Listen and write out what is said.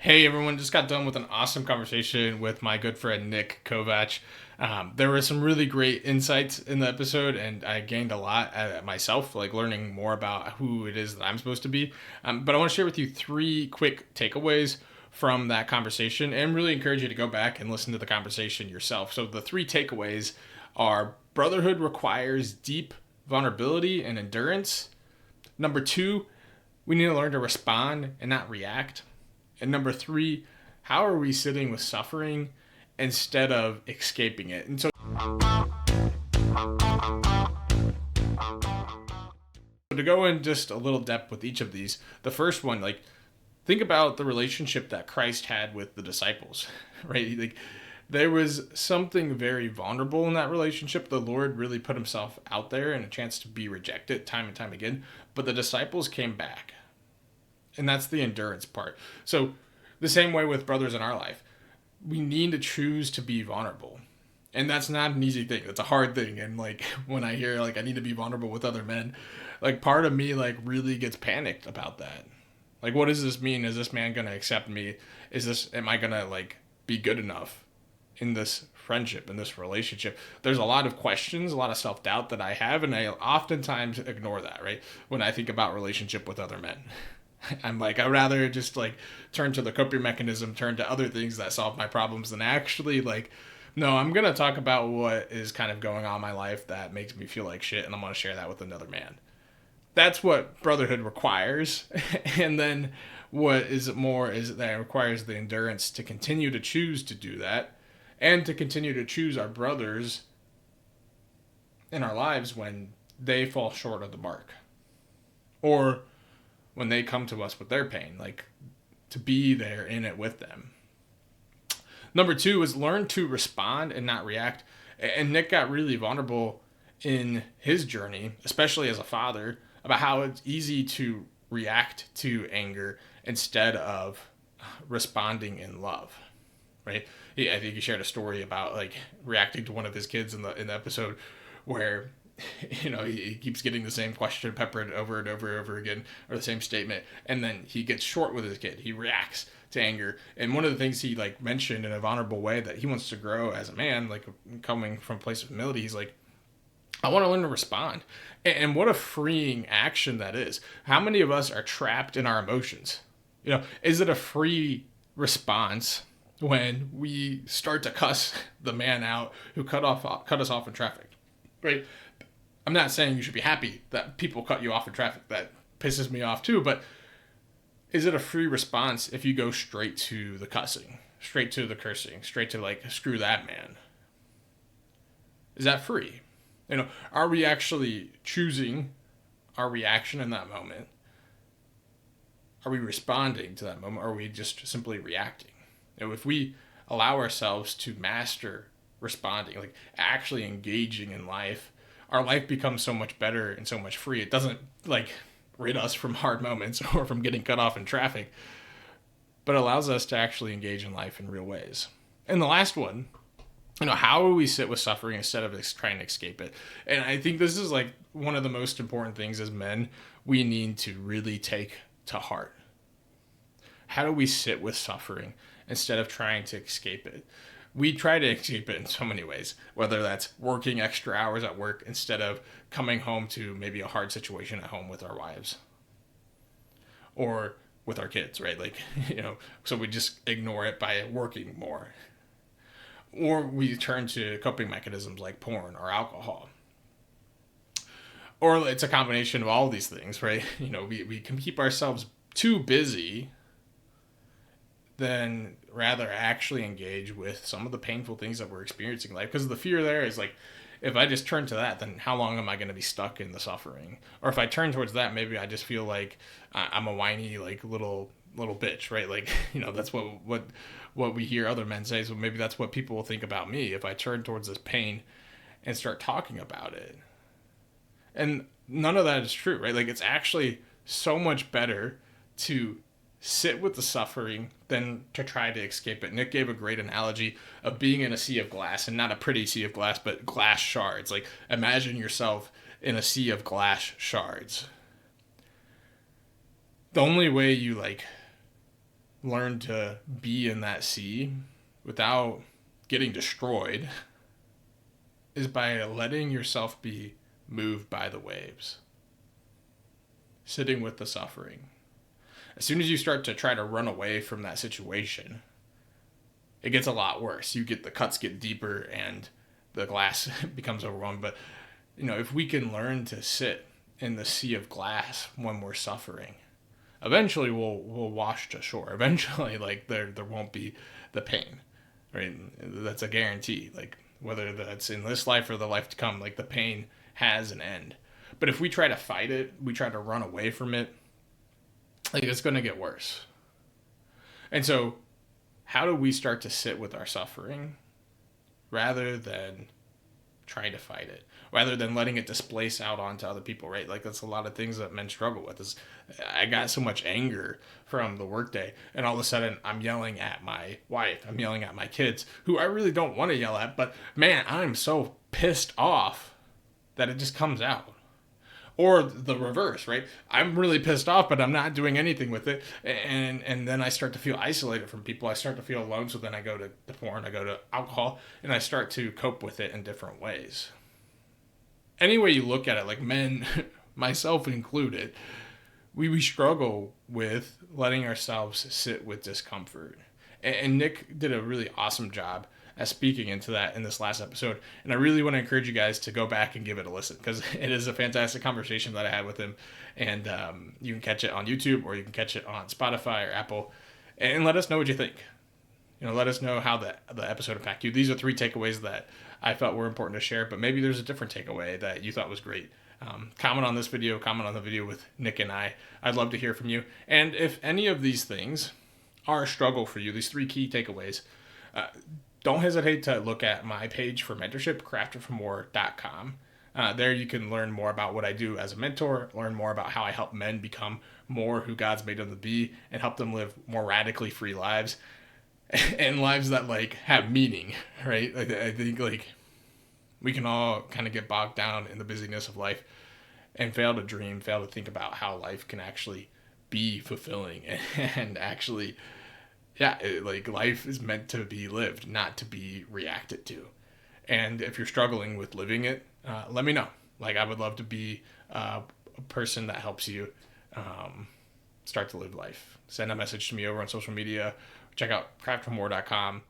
Hey everyone, just got done with an awesome conversation with my good friend Nic Kovatch. There were some really great insights in the episode, and I gained a lot myself, like learning more about who it is that I'm supposed to be. But I want to share with you three quick takeaways from that conversation and really encourage you to go back and listen to the conversation yourself. So, the three takeaways are: Brotherhood requires deep vulnerability and endurance. Number two, we need to learn to respond and not react. And number three, how are we sitting with suffering instead of escaping it? And so to go in just a little depth with each of these, the first one, like, think about the relationship that Christ had with the disciples, right? Like, there was something very vulnerable in that relationship. The Lord really put himself out there and a chance to be rejected time and time again. But the disciples came back. And that's the endurance part. So, the same way with brothers in our life, we need to choose to be vulnerable. And that's not an easy thing. It's a hard thing. And like when I hear like I need to be vulnerable with other men, like part of me like really gets panicked about that. Like, what does this mean? Is this man gonna accept me? Am I gonna like be good enough in this friendship, in this relationship? There's a lot of questions, a lot of self-doubt that I have, and I oftentimes ignore that, right? When I think about relationship with other men. I'm like, I'd rather just like turn to the coping mechanism, turn to other things that solve my problems than actually like, no, I'm going to talk about what is kind of going on in my life that makes me feel like shit, and I'm going to share that with another man. That's what brotherhood requires. And then what is more is that it requires the endurance to continue to choose to do that and to continue to choose our brothers in our lives when they fall short of the mark. Or when they come to us with their pain, like to be there in it with them. Number two is learn to respond and not react. And Nic got really vulnerable in his journey, especially as a father, about how it's easy to react to anger instead of responding in love. Right? I think he shared a story about like reacting to one of his kids in the episode where he keeps getting the same question peppered over and over and over again, or the same statement, and then he gets short with his kid. He reacts to anger, and one of the things he like mentioned in a vulnerable way that he wants to grow as a man, like coming from a place of humility, he's like, I want to learn to respond. And what a freeing action that is. How many of us are trapped in our emotions? Is it a free response when we start to cuss the man out who cut us off in traffic? Right? I'm not saying you should be happy that people cut you off in traffic. That pisses me off too. But is it a free response if you go straight to the cussing, straight to the cursing, straight to like, screw that man? Is that free? Are we actually choosing our reaction in that moment? Are we responding to that moment? Or are we just simply reacting? If we allow ourselves to master responding, like actually engaging in life, our life becomes so much better and so much free. It doesn't like rid us from hard moments or from getting cut off in traffic, but allows us to actually engage in life in real ways. And the last one, how do we sit with suffering instead of trying to escape it? And I think this is like one of the most important things as men we need to really take to heart. How do we sit with suffering instead of trying to escape it? We try to escape it in so many ways, whether that's working extra hours at work instead of coming home to maybe a hard situation at home with our wives or with our kids, right? Like, so we just ignore it by working more. Or we turn to coping mechanisms like porn or alcohol. Or it's a combination of all of these things, right? We can keep ourselves too busy than rather actually engage with some of the painful things that we're experiencing in life. Because the fear there is like, if I just turn to that, then how long am I going to be stuck in the suffering? Or if I turn towards that, maybe I just feel like I'm a whiny, like little bitch, right? Like, that's what we hear other men say. So maybe that's what people will think about me if I turn towards this pain and start talking about it. And none of that is true, right? Like, it's actually so much better to sit with the suffering than to try to escape it. Nic gave a great analogy of being in a sea of glass, and not a pretty sea of glass, but glass shards. Like, imagine yourself in a sea of glass shards. The only way you like learn to be in that sea without getting destroyed is by letting yourself be moved by the waves, sitting with the suffering. As soon as you start to try to run away from that situation, it gets a lot worse. The cuts get deeper and the glass becomes overwhelmed. But, if we can learn to sit in the sea of glass when we're suffering, eventually we'll wash to shore. Eventually, there won't be the pain, right? That's a guarantee. Whether that's in this life or the life to come, the pain has an end. But if we try to fight it, we try to run away from it, it's going to get worse. And so, how do we start to sit with our suffering rather than trying to fight it, rather than letting it displace out onto other people, right? That's a lot of things that men struggle with. Is I got so much anger from the workday, and all of a sudden I'm yelling at my wife, I'm yelling at my kids, who I really don't want to yell at, but man, I'm so pissed off that it just comes out. Or the reverse, right? I'm really pissed off, but I'm not doing anything with it. And then I start to feel isolated from people. I start to feel alone. So then I go to the porn, I go to alcohol, and I start to cope with it in different ways. Any way you look at it, men, myself included, we struggle with letting ourselves sit with discomfort. And Nick did a really awesome job at speaking into that in this last episode. And I really want to encourage you guys to go back and give it a listen, because it is a fantastic conversation that I had with him. And you can catch it on YouTube, or you can catch it on Spotify or Apple, and let us know what you think. Let us know how the episode impacted you. These are 3 takeaways that I felt were important to share, but maybe there's a different takeaway that you thought was great. Comment on this video, comment on the video with Nick and I. I'd love to hear from you. And if any of these things are a struggle for you, these 3 key takeaways, don't hesitate to look at my page for mentorship, craftedformore.com. There you can learn more about what I do as a mentor, learn more about how I help men become more who God's made them to be, and help them live more radically free lives, and lives that have meaning, right? I think we can all kind of get bogged down in the busyness of life and fail to dream, fail to think about how life can actually be fulfilling and actually, life is meant to be lived, not to be reacted to. And if you're struggling with living it, let me know. I would love to be a person that helps you start to live life. Send a message to me over on social media. Check out craftedformore.com.